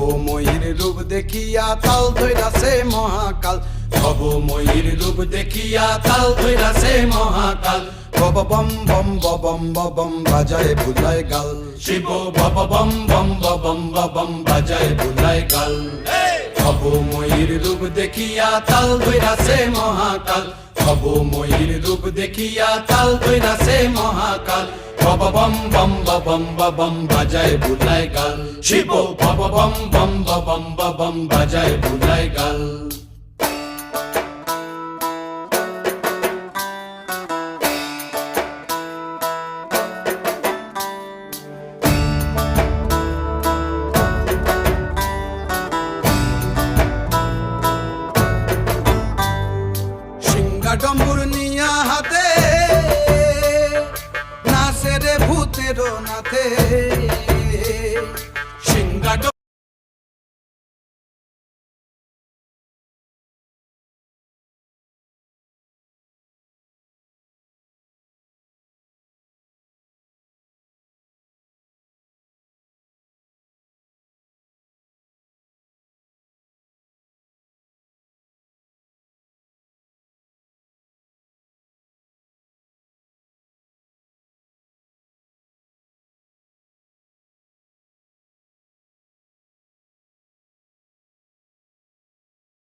ভবময়ীর রূপ দেখিয়া তাল ধইরাছে মহাকাল, ভবময়ীর রূপ দেখিয়া তাল ধইরাছে মহাকাল। বব বম বম বম বম বাজায় বুলায় গাল, শিব বব বম বম বম বম বাজায় বুলায় গাল। ভবময়ীর রূপ দেখিয়া তাল ধইরাছে মহাকাল, ভবময়ীর রূপ দেখিয়া তাল ধইরাছে মহাকাল। বব বম বম বম বাজায় বুলায় গাল, শিব বব বম বম বম বাজায় বুলায় গাল। ডম্বুর নিয়া হাতে নাচে রে ভূতের নাথে,